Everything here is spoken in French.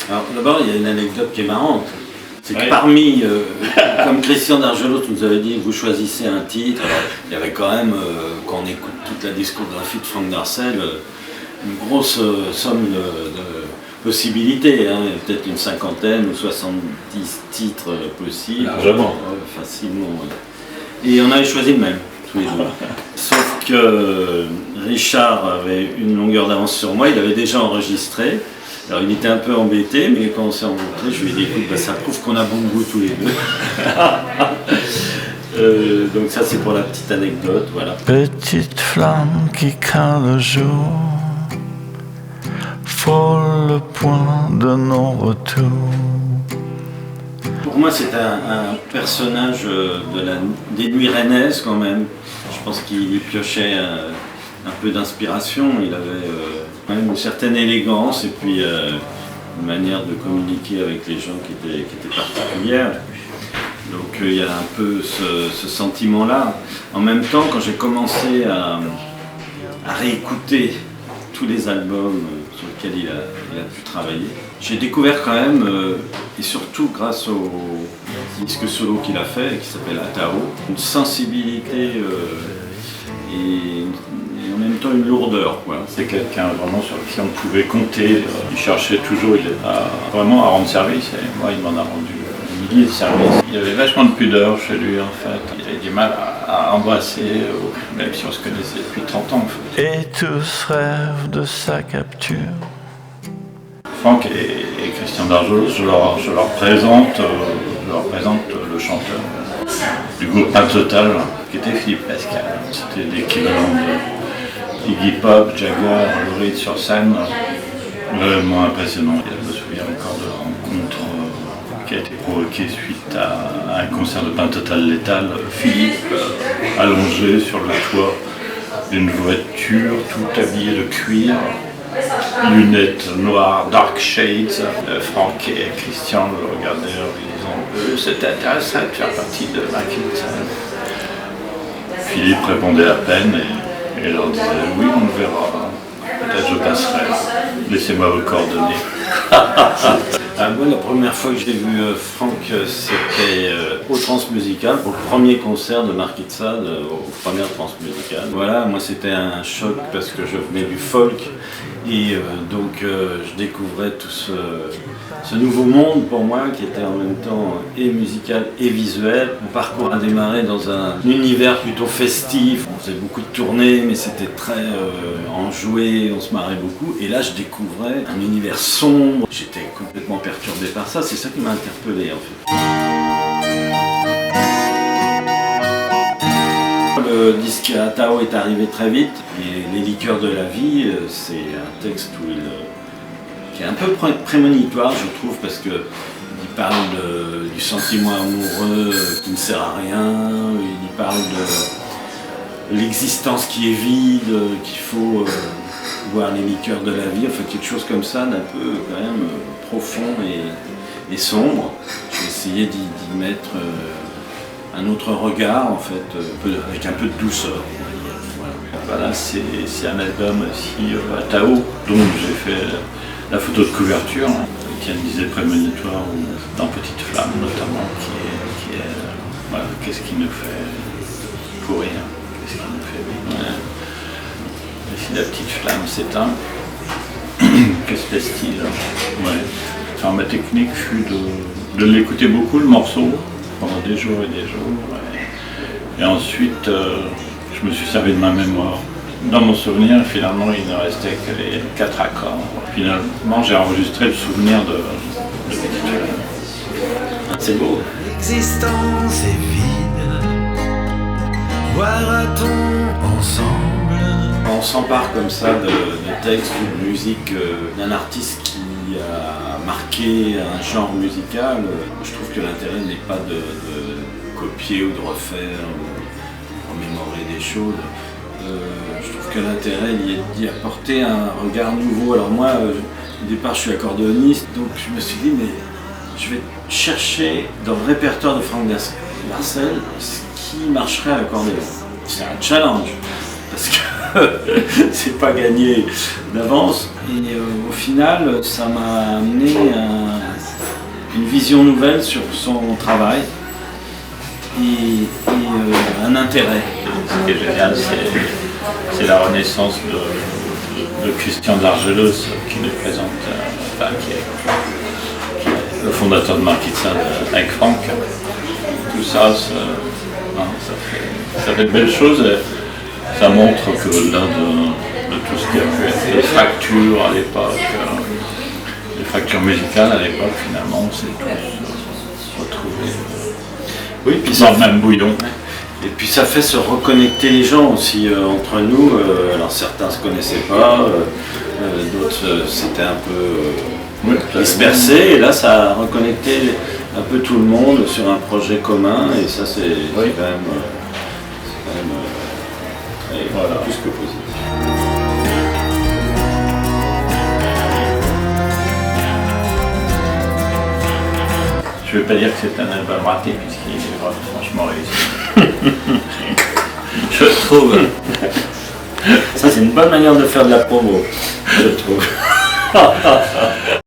Alors d'abord, il y a une anecdote qui est marrante. C'est que Oui. parmi, comme Christian Dargelot nous avait dit, vous choisissez un titre, alors, il y avait quand même, quand on écoute toute la discographie de Frank Darcel, une grosse somme de possibilités, hein. Il y a peut-être une cinquantaine ou 70 titres possibles. Largement. Facilement. Ouais. Et on avait choisi le même, tous les deux. Sauf que Richard avait une longueur d'avance sur moi, il avait déjà enregistré. Alors il était un peu embêté, mais quand on s'est rencontrés, je lui ai dit écoute, ça prouve qu'on a bon goût tous les deux. Donc ça c'est pour la petite anecdote, voilà. Petite flamme qui craint le jour, frôle le point de non-retour. Pour moi c'est un personnage des Nuits Rennaises quand même. Je pense qu'il piochait un peu d'inspiration, il avait quand même une certaine élégance et puis une manière de communiquer avec les gens qui était particulière. Donc il y a un peu ce sentiment-là. En même temps, quand j'ai commencé à réécouter tous les albums sur lesquels il a pu travailler, j'ai découvert quand même, et surtout grâce au disque solo qu'il a fait, qui s'appelle Atao, une sensibilité et en même temps une lourdeur, quoi. C'est quelqu'un vraiment sur qui on pouvait compter. Il cherchait toujours vraiment à rendre service. Et moi, il m'en a rendu un millier de services. Il y avait vachement de pudeur chez lui, en fait. Il avait du mal à embrasser, même si on se connaissait depuis 30 ans, en fait. Et tous rêvent de sa capture. Franck et Christian Dargelot, je leur présente le chanteur du groupe Pain Total, qui était Philippe Pascal. C'était l'équivalent de Iggy Pop, Jagger, Lou Reed sur scène. Vraiment impressionnant. Je me souviens encore de rencontre qui a été provoquée suite à un concert de Pain Total Létal. Philippe allongé sur le toit d'une voiture, tout habillé de cuir, lunettes noires, dark shades. Franck et Christian le regardaient en lui disant c'est intéressant de faire partie de Marquette. Philippe répondait à peine et leur disait oui, on verra, peut-être je passerai, laissez-moi vos coordonnées. Moi, la première fois que j'ai vu Franck, c'était au Transmusical, pour le premier concert de Marquis de Sade, au premier Transmusical. Voilà, moi c'était un choc parce que je venais du folk et donc je découvrais tout ce nouveau monde pour moi qui était en même temps et musical et visuel. Mon parcours a démarré dans un univers plutôt festif. On faisait beaucoup de tournées, mais c'était très enjoué, on se marrait beaucoup. Et là, je découvrais un univers sombre. J'étais complètement perturbé par ça. C'est ça qui m'a interpellé en fait. Le disque Atao est arrivé très vite. Et Les liqueurs de la vie, c'est un texte qui est un peu prémonitoire, je trouve, parce que il parle du sentiment amoureux qui ne sert à rien. Il parle de l'existence qui est vide, qu'il faut boire les liqueurs de la vie, enfin quelque chose comme ça d'un peu quand même profond et sombre. J'ai essayé d'y mettre un autre regard en fait, avec un peu de douceur. Voilà, c'est un album aussi Atao, dont j'ai fait la photo de couverture, qui disait prémonitoire dans Petite Flamme notamment, qui est voilà, qu'est-ce qui nous fait courir, qu'est-ce qui nous fait vivre. Ouais. Et si la petite flamme s'éteint, que se passe-t-il? Ouais. Enfin, ma technique fut de l'écouter beaucoup le morceau, pendant des jours et des jours. Ouais. Et ensuite, je me suis servi de ma mémoire. Dans mon souvenir, finalement, il ne restait que les 4 accords. Finalement, j'ai enregistré le souvenir de Petite Flamme. C'est beau. L'existence est vide, boira-t-on ensemble? On s'empare comme ça de textes ou de musique d'un artiste qui a marqué un genre musical. Je trouve que l'intérêt n'est pas de copier ou de refaire ou remémorer des choses. Je trouve que l'intérêt il est d'y apporter un regard nouveau. Alors moi, au départ, je suis accordéoniste, donc je me suis dit, mais je vais chercher dans le répertoire de Frank Darcel ce qui marcherait à l'accordéon. C'est un challenge, parce que c'est pas gagné d'avance. Et au final, ça m'a amené à vision nouvelle sur son travail et un intérêt. Ce qui est génial, c'est la renaissance de Christian d'Argelos qui nous présente, qui est le fondateur de Marquis-de-Sade avec Franck. Tout ça, ça fait de belles choses. Et ça montre que au-delà de tout ce qui a pu être les fractures à l'époque, les fractures musicales à l'époque, finalement, c'est tous retrouvés dans le même bouillon. Et puis ça fait se reconnecter les gens aussi entre nous. Alors certains ne se connaissaient pas, d'autres c'était un peu dispersé. Et là ça a reconnecté un peu tout le monde sur un projet commun. Et ça c'est quand même plus que positif. Je ne vais pas dire que c'est un album raté puisqu'il est franchement réussi. Je trouve. Ça c'est une bonne manière de faire de la promo, je trouve.